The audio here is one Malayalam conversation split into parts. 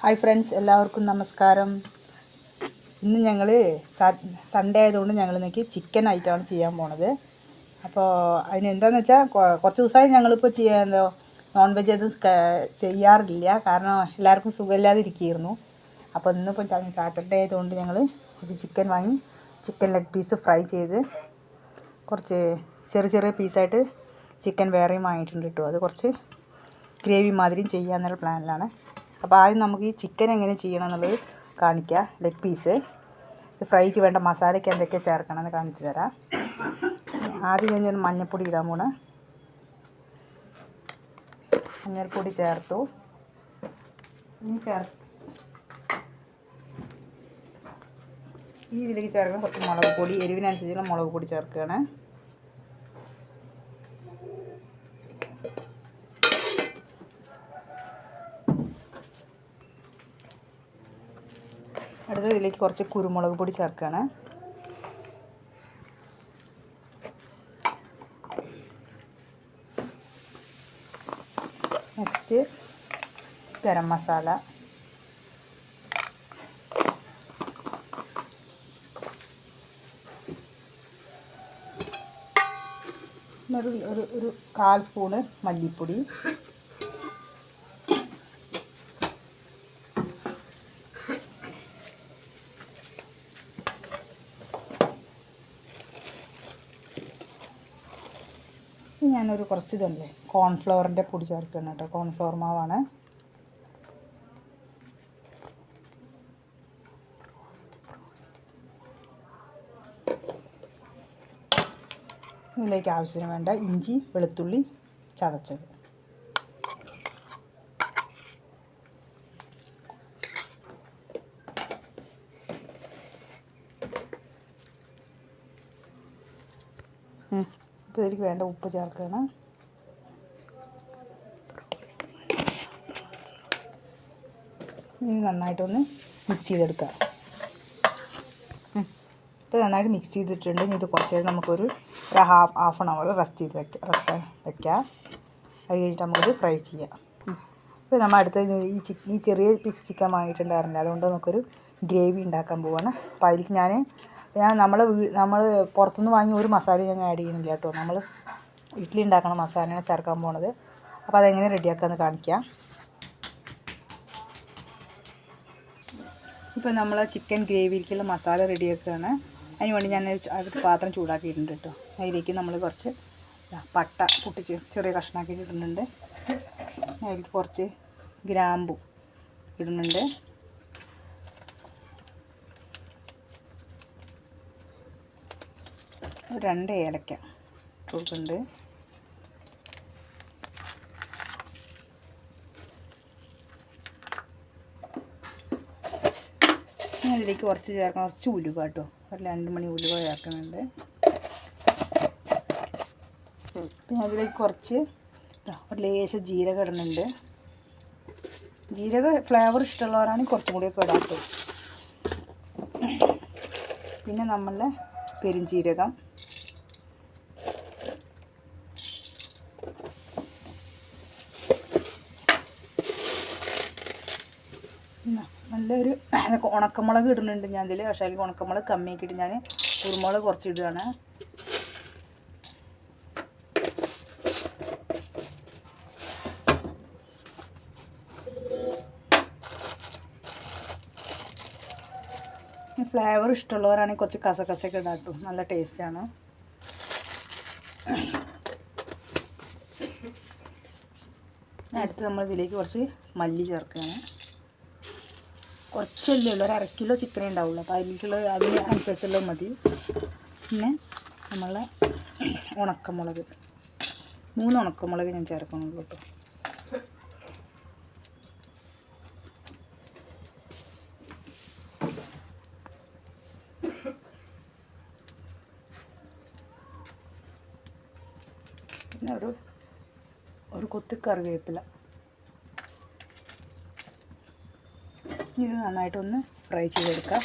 ഹായ് ഫ്രണ്ട്സ്, എല്ലാവർക്കും നമസ്കാരം. ഇന്ന് ഞങ്ങൾ സൺഡേ ആയതുകൊണ്ട് ഞങ്ങൾ ഇന്നേക്ക് ചിക്കൻ ഐറ്റമാണ് ചെയ്യാൻ പോണത്. അപ്പോൾ അതിനെന്താണെന്ന് വെച്ചാൽ കുറച്ച് ദിവസമായി ഞങ്ങളിപ്പോൾ നോൺ വെജ് അത് ചെയ്യാറില്ല. കാരണം എല്ലാവർക്കും സുഖമില്ലാതിരിക്കുകയായിരുന്നു. അപ്പോൾ ഇന്നിപ്പോൾ സാറ്റർഡേ ആയതുകൊണ്ട് ഞങ്ങൾ കുറച്ച് ചിക്കൻ വാങ്ങി ചിക്കൻ ലെഗ് പീസ് ഫ്രൈ ചെയ്ത് കുറച്ച് ചെറിയ ചെറിയ പീസായിട്ട് ചിക്കൻ വേറെയും വാങ്ങിയിട്ടുണ്ട് കേട്ടോ. അത് കുറച്ച് ഗ്രേവി മാതിരിയും ചെയ്യാമെന്നുള്ള പ്ലാനിലാണ്. അപ്പോൾ ആദ്യം നമുക്ക് ഈ ചിക്കൻ എങ്ങനെ ചെയ്യണം എന്നുള്ളത് കാണിക്കാം. ലെഗ് പീസ് ഫ്രൈക്ക് വേണ്ട മസാലയ്ക്ക് എന്തൊക്കെ ചേർക്കണമെന്ന് കാണിച്ചു തരാം. ആദ്യം ഞാൻ മഞ്ഞൾപ്പൊടി ഇടാൻ പോണ. മഞ്ഞൾപ്പൊടി ചേർത്തു. ഇതിലേക്ക് ചേർക്കണം കുറച്ച് മുളക് പൊടി, എരിവിനനുസരിച്ചുള്ള മുളക് പൊടി ചേർക്കുകയാണ്. അടുത്തത് ഇതിലേക്ക് കുറച്ച് കുരുമുളക് പൊടി ചേർക്കുകയാണ്. നെക്സ്റ്റ് ഗരം മസാല, ഒരു 1/4 സ്പൂണ് മല്ലിപ്പൊടി, ഞാനൊരു കുറച്ച് ഇതല്ലേ കോൺഫ്ലവറിൻ്റെ പൊടി ചേർക്കണം കേട്ടോ. കോൺഫ്ലവർ മാവാണ്. ഇതിലേക്ക് ആവശ്യത്തിന് വേണ്ട ഇഞ്ചി വെളുത്തുള്ളി ചതച്ചത്. ഇപ്പോൾ ഇതിലേക്ക് വേണ്ട ഉപ്പ് ചേർക്കണം. ഇനി നന്നായിട്ടൊന്ന് മിക്സ് ചെയ്തെടുക്കുക. ഇപ്പോൾ നന്നായിട്ട് മിക്സ് ചെയ്തിട്ടുണ്ട്. ഇനി ഇത് കുറച്ച് നേരം നമുക്കൊരു ഹാഫ് ആൻ അവർ റെസ്റ്റ് വയ്ക്കാം. അത് കഴിഞ്ഞിട്ട് നമുക്കിത് ഫ്രൈ ചെയ്യാം. ഇപ്പോൾ നമ്മൾ അടുത്ത ഈ ചെറിയ പീസ് ചിക്കൻ വാങ്ങിയിട്ടുണ്ടായിരുന്നില്ല, അതുകൊണ്ട് നമുക്കൊരു ഗ്രേവി ഉണ്ടാക്കാൻ പോവാണ്. അപ്പോൾ അതിലേക്ക് നമ്മൾ പുറത്തുനിന്ന് വാങ്ങി ഒരു മസാലയും ഞാൻ ആഡ് ചെയ്യുന്നില്ല കേട്ടോ. നമ്മൾ വീട്ടിൽ ഉണ്ടാക്കണ മസാലയാണ് ചേർക്കാൻ പോണത്. അപ്പോൾ അതെങ്ങനെ റെഡിയാക്കാമെന്ന് കാണിക്കാം. ഇപ്പോൾ നമ്മൾ ചിക്കൻ ഗ്രേവിയിലേക്കുള്ള മസാല റെഡിയാക്കുകയാണ്. അതിന് വേണ്ടി ഞാൻ ഒരു പാത്രം ചൂടാക്കിയിട്ടുണ്ട് കേട്ടോ. അതിലേക്ക് നമ്മൾ കുറച്ച് പട്ട പൊട്ടിച്ച് ചെറിയ കഷ്ണാക്കിയിട്ട് ഇടുന്നുണ്ട്. അതിലേക്ക് കുറച്ച് ഗ്രാമ്പു ഇടുന്നുണ്ട്. ഒരു 2 ഏലക്ക കൊടുക്കുന്നുണ്ട്. അതിലേക്ക് കുറച്ച് ഉലുവ കേട്ടോ. ഒരു 2 മണി ഉലുവ ചേർക്കുന്നുണ്ട്. പിന്നെ അതിലേക്ക് കുറച്ച് ഒരു ലേശം ജീരകം ഇടുന്നുണ്ട്. ജീരക ഫ്ലേവർ ഇഷ്ടമുള്ളവരാണെങ്കിൽ കുറച്ചും കൂടിയൊക്കെ ഇടാട്ടോ. പിന്നെ നമ്മളുടെ പെരുംജീരകം, നല്ലൊരു ഉണക്കമുളക് ഇടുന്നുണ്ട് ഞാൻ ഇതിൽ. പക്ഷേ അതിൽ ഉണക്കമുളക് കമ്മിയാക്കിയിട്ട് ഞാൻ കുരുമുളക് കുറച്ച് ഇടുകയാണ്. ഫ്ലേവർ ഇഷ്ടമുള്ളവരാണെങ്കിൽ കുറച്ച് കസകസയൊക്കെ ഇടാട്ടോ, നല്ല ടേസ്റ്റാണ്. അടുത്ത് നമ്മൾ ഇതിലേക്ക് കുറച്ച് മല്ലി ചേർക്കുകയാണ്. കുറച്ചല്ലേ ഉള്ളൂ, ഒരു 1/2 കിലോ ചിക്കനേ ഉണ്ടാവുള്ളൂ. അപ്പോൾ അതിനനുസരിച്ചുള്ളത് മതി. പിന്നെ നമ്മളെ ഉണക്കമുളക് 3 ഉണക്കമുളക് ഞാൻ ചേർക്കുന്നുള്ളൂ കേട്ടോ. പിന്നെ ഒരു കൊത്തി കറിവേപ്പില. ഇത് നന്നായിട്ടൊന്ന് ഫ്രൈ ചെയ്തെടുക്കാം.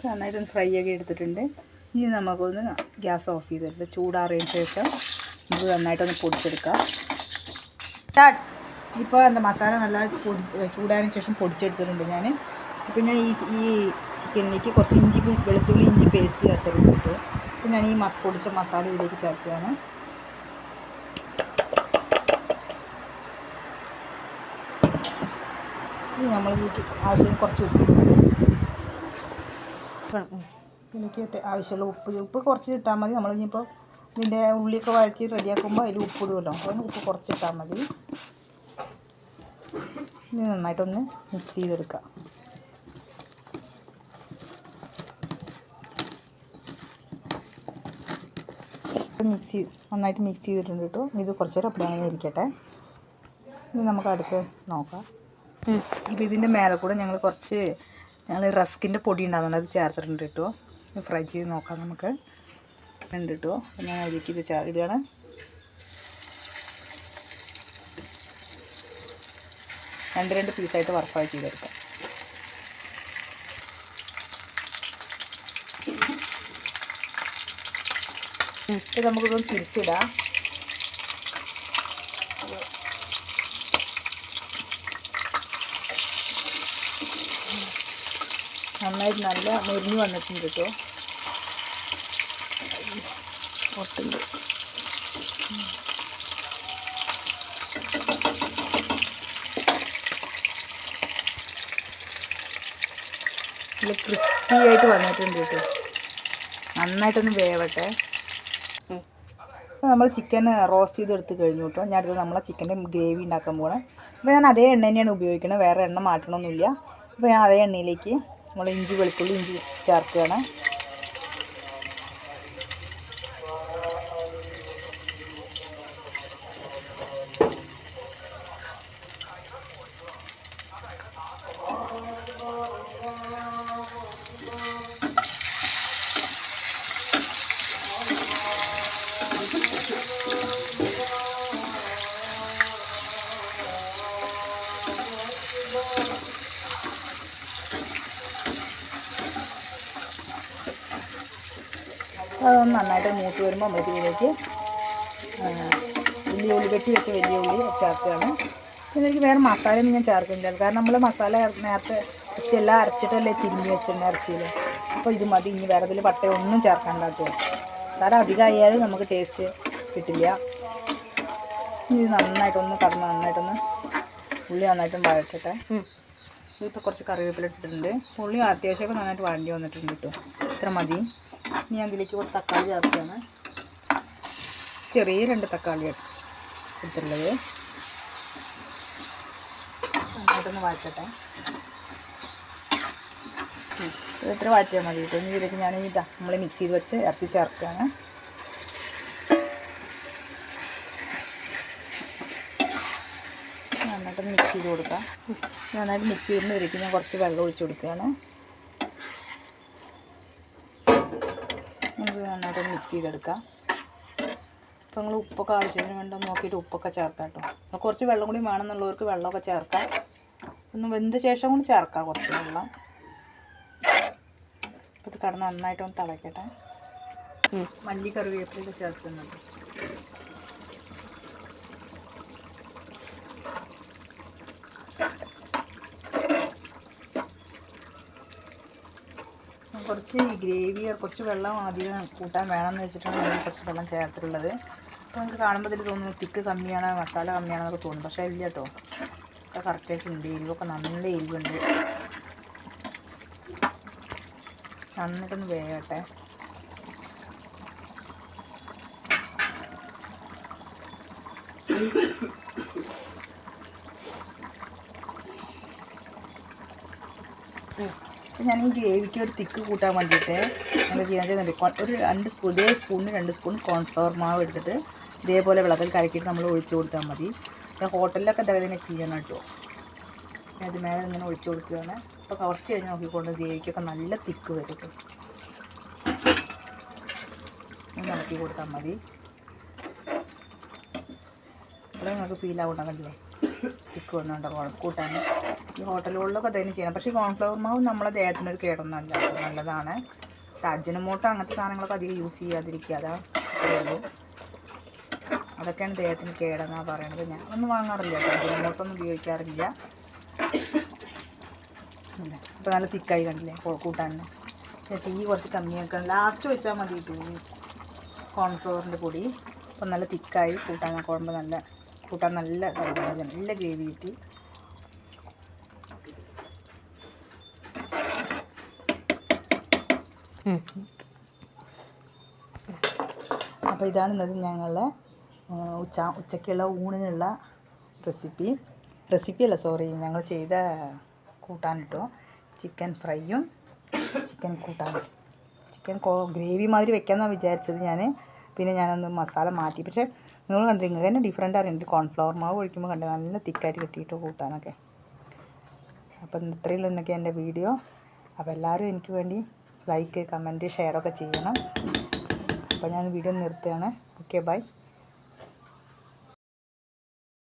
നന്നായിട്ടൊന്ന് ഫ്രൈ ആക്കി എടുത്തിട്ടുണ്ട്. ഇനി നമുക്കൊന്ന് ഗ്യാസ് ഓഫ് ചെയ്തെടുത്ത് ചൂടാറിയതിന് ശേഷം നമുക്ക് നന്നായിട്ടൊന്ന് പൊടിച്ചെടുക്കാം. ഇപ്പോൾ എന്താ മസാല നല്ല ചൂടാറിയതിന് ശേഷം പൊടിച്ചെടുത്തിട്ടുണ്ട് ഞാൻ. പിന്നെ ഈ ചിക്കനിലേക്ക് കുറച്ച് വെളുത്തുള്ളി ഇഞ്ചി പേസ്റ്റ് ചേർത്തിട്ടുണ്ട്. അപ്പോൾ ഞാൻ ഈ പൊടിച്ച മസാല ഇതിലേക്ക് ചേർക്കുകയാണ്. ഇനി നമ്മൾ ആവശ്യത്തിന് കുറച്ച് ഉപ്പ്, ഇതിലേക്ക് ആവശ്യമുള്ള ഉപ്പ് കുറച്ച് ഇട്ടാൽ മതി. നമ്മളിനിപ്പോൾ ഇതിൻ്റെ ഉള്ളിയൊക്കെ വഴറ്റി റെഡിയാക്കുമ്പോൾ അതിൽ ഉപ്പ് ഇടുമല്ലോ, അപ്പോൾ ഉപ്പ് കുറച്ച് ഇട്ടാൽ മതി. ഇനി നന്നായിട്ടൊന്ന് മിക്സ് ചെയ്തെടുക്കാം. നന്നായിട്ട് മിക്സ് ചെയ്തിട്ടുണ്ട് കേട്ടോ. ഇത് കുറച്ച് നേരം അപ്പോൾ അങ്ങനെ ഇരിക്കട്ടെ. ഇനി നമുക്ക് അടുത്ത് നോക്കാം. ഇപ്പോൾ ഇതിൻ്റെ മേലെ കൂടെ ഞങ്ങൾ റസ്കിൻ്റെ പൊടി ഉണ്ടാകുന്നുണ്ട്, അത് ചേർത്തിട്ടുണ്ട് കേട്ടോ. ഫ്രൈ ചെയ്ത് നോക്കാം നമുക്ക്. ഉണ്ട് കേട്ടോ. ഞാൻ അതിലേക്ക് ഇത് ഇടുകയാണ്. രണ്ട് പീസായിട്ട് ഫ്രൈ ചെയ്തെടുക്കാം. ഇത് നമുക്കിതൊന്ന് തിരിച്ചിടാം. നന്നായിട്ട് നല്ല മുരിഞ്ഞ് വന്നിട്ടുണ്ട് കേട്ടോ. ഒട്ടുണ്ട്. നല്ല ക്രിസ്പി ആയിട്ട് വന്നിട്ടുണ്ട് കേട്ടോ. നന്നായിട്ടൊന്ന് വേവട്ടെ. നമ്മൾ ചിക്കൻ റോസ്റ്റ് ചെയ്തെടുത്ത് കഴിഞ്ഞു കേട്ടോ. ഞാൻ അടുത്ത് നമ്മളെ ചിക്കൻ്റെ ഗ്രേവി ഉണ്ടാക്കാൻ പോകണം. അപ്പോൾ ഞാൻ അതേ എണ്ണ തന്നെയാണ് ഉപയോഗിക്കുന്നത്, വേറെ എണ്ണ മാറ്റണമൊന്നുമില്ല. അപ്പോൾ ഞാൻ അതേ എണ്ണയിലേക്ക് നമ്മൾ വെളുത്തുള്ളി ഇഞ്ചി ചേർക്കുകയാണ്. അതൊന്ന് നന്നായിട്ട് മൂത്ത് വരുമ്പോൾ നമ്മൾ ഇതിലേക്ക് വലിയ ഉള്ളി വെട്ടി വെച്ച വലിയ ഉള്ളി ചേർക്കുകയാണ്. ഇതിലേക്ക് വേറെ മസാലയൊന്നും ഞാൻ ചേർക്കുന്നില്ല, കാരണം നമ്മൾ മസാല നേരത്തെ ജസ്റ്റ് എല്ലാം അരച്ചിട്ടല്ലേ തിരിഞ്ഞ് വെച്ചിട്ടുണ്ട് ഇറച്ചിയിൽ. അപ്പോൾ ഇത് മതി. ഇനി വേറെ ഇതിൽ പട്ടയൊന്നും ചേർക്കാണ്ടാക്കുക. മസാല അധികമായാലും നമുക്ക് ടേസ്റ്റ് കിട്ടില്ല. ഇത് നന്നായിട്ടൊന്ന് ഉള്ളി നന്നായിട്ടും വഴറ്റട്ടെ. ഇതിപ്പോൾ കുറച്ച് കറിവേപ്പില ഇട്ടിട്ടുണ്ട്. ഉള്ളി അത്യാവശ്യമൊക്കെ നന്നായിട്ട് വഴണ്ടി വന്നിട്ടുണ്ട് കേട്ടോ. ഇത്ര മതി. ഇനി ഞാൻ ഇതിലേക്ക് കുറച്ച് തക്കാളി ചേർക്കുകയാണ്. ചെറിയ 2 തക്കാളി എടുത്തുള്ളത്. നന്നായിട്ടൊന്ന് വഴറ്റട്ടെ. ഇത്ര വഴറ്റിയാൽ മതി കേട്ടോ. ഇനി ഇതിലേക്ക് ഞാൻ നമ്മൾ മിക്സ് ചെയ്ത് വെച്ച് ഇറച്ചി ചേർക്കുകയാണ്. നന്നായിട്ട് മിക്സ് ചെയ്ത് കൊടുക്കാം. നന്നായിട്ട് മിക്സ് ചെയ്യുമ്പോൾ ഇതിലേക്ക് ഞാൻ കുറച്ച് വെള്ളം ഒഴിച്ച് കൊടുക്കുകയാണ്. നമുക്ക് നന്നായിട്ട് മിക്സ് ചെയ്തെടുക്കാം. അപ്പോൾ നിങ്ങൾ ഉപ്പൊക്കെ ആവശ്യത്തിന് വേണ്ട നോക്കിയിട്ട് ഉപ്പൊക്കെ ചേർക്കാം കേട്ടോ. അപ്പോൾ കുറച്ച് വെള്ളം കൂടി വേണമെന്നുള്ളവർക്ക് വെള്ളമൊക്കെ ചേർക്കാം. ഒന്ന് വെന്ത ശേഷം കൂടി ചേർക്കാം കുറച്ച് വെള്ളം. അപ്പോൾ ഇത് കടന്ന് നന്നായിട്ടൊന്ന് തിളയ്ക്കട്ടെ. മല്ലി കറിവേപ്പിലൊക്കെ ചേർക്കുന്നുണ്ട്. കുറച്ച് ഗ്രേവി കുറച്ച് വെള്ളം അധികം കൂട്ടാൻ വേണമെന്ന് വെച്ചിട്ടാണ് ഞാൻ കുറച്ച് വെള്ളം ചേർത്തിട്ടുള്ളത്. അപ്പോൾ നമുക്ക് കാണുമ്പോൾ ഇതിൽ തോന്നുന്നു തിക്ക് കമ്മിയാണ്, മസാല കമ്മിയാണെന്നൊക്കെ തോന്നും. പക്ഷേ ഇല്ല കേട്ടോ, ഒക്കെ കറക്റ്റായിട്ടുണ്ട്. എരിവൊക്കെ നല്ല എരിവുണ്ട്. നന്നായിട്ടൊന്ന് വേകട്ടെ. ഞാൻ ഈ ഗ്രേവിക്ക് ഒരു തിക്ക് കൂട്ടാൻ വേണ്ടിയിട്ട് നമ്മൾ ചെയ്യാൻ ചെയ്യുന്നുണ്ട്. ഒരു 2 സ്പൂൺ, ഇതേ സ്പൂണിന് 2 സ്പൂൺ കോൺഫ്ലവർ മാവ് എടുത്തിട്ട് ഇതേപോലെ വെള്ളത്തിൽ കലക്കിയിട്ട് നമ്മൾ ഒഴിച്ച് കൊടുത്താൽ മതി. ഞാൻ ഹോട്ടലിലൊക്കെ ഇതേപോലെ ചെയ്യണം കേട്ടോ. ഞാൻ ഇത് മേലെ ഇങ്ങനെ ഒഴിച്ച് കൊടുക്കുകയാണ്. അപ്പോൾ കുറച്ച് കഴിഞ്ഞ് നോക്കിക്കൊണ്ട് ഗ്രേവിക്കൊക്കെ നല്ല തിക്ക് വരും കേട്ടോ. ഇളക്കി കൊടുത്താൽ മതി. ഇവിടെ നിങ്ങൾക്ക് ഫീൽ ആവുന്നുണ്ടല്ലേ തിക്ക് വന്നുണ്ടോ കൂട്ടാൻ. ഈ ഹോട്ടലുകളിലൊക്കെ തന്നെ ചെയ്യണം. പക്ഷേ ഈ കോൺഫ്ലവർ മാവ് നമ്മളെ ദേഹത്തിനൊരു കേടൊന്നുമല്ല, നല്ലതാണ്. പക്ഷേ അജിനോമോട്ടോ അങ്ങനത്തെ സാധനങ്ങളൊക്കെ അധികം യൂസ് ചെയ്യാതിരിക്കുക, അതാണ് ഉള്ളൂ. അതൊക്കെയാണ് ദേഹത്തിന് കേടെന്നാണ് പറയണത്. ഞാനൊന്നും വാങ്ങാറില്ല കേട്ടോ, അജിനോമോട്ടോ ഒന്നും ഉപയോഗിക്കാറില്ല. അപ്പോൾ നല്ല തിക്കായി കണ്ടില്ലേ കൂട്ടാൻ. തീ കുറച്ച് കമ്മിയാക്കണം, ലാസ്റ്റ് വെച്ചാൽ മതി തീ കോൺഫ്ലവറിൻ്റെ പൊടി. അപ്പം നല്ല തിക്കായി കൂട്ടാൻ കുഴമ്പ്, കൂട്ടാൻ നല്ല നല്ല ഗ്രേവി കിട്ടി. അപ്പോൾ ഇതാണ് ഇന്നത് ഞങ്ങളുടെ ഉച്ചയ്ക്കുള്ള ഊണിനുള്ള റെസിപ്പിയല്ല സോറി, ഞങ്ങൾ ചെയ്ത കൂട്ടാൻ കേട്ടോ. ചിക്കൻ ഫ്രൈയും ചിക്കൻ കൂട്ടാനും. ചിക്കൻ ഗ്രേവി മാതിരി വെക്കാമെന്നാണ് വിചാരിച്ചത് ഞാൻ. പിന്നെ ഞാനൊന്ന് മസാല മാറ്റി. പക്ഷേ നിങ്ങൾ കണ്ടില്ല, നിങ്ങൾക്ക് തന്നെ ഡിഫറെൻ്റ് അറിയുന്നുണ്ട്. കോൺഫ്ലവർ മാവ് ഒഴിക്കുമ്പോൾ കണ്ടത് നല്ല തിക്കായിട്ട് കിട്ടിയിട്ട് കൂട്ടാനൊക്കെ. അപ്പം ഇത്രയുള്ള എന്നൊക്കെ എൻ്റെ വീഡിയോ. അപ്പോൾ എല്ലാവരും എനിക്ക് വേണ്ടി ലൈക്ക്, കമൻറ്റ്, ഷെയറൊക്കെ ചെയ്യണം. അപ്പോൾ ഞാൻ വീഡിയോ നിർത്തുകയാണ്. Okay, by.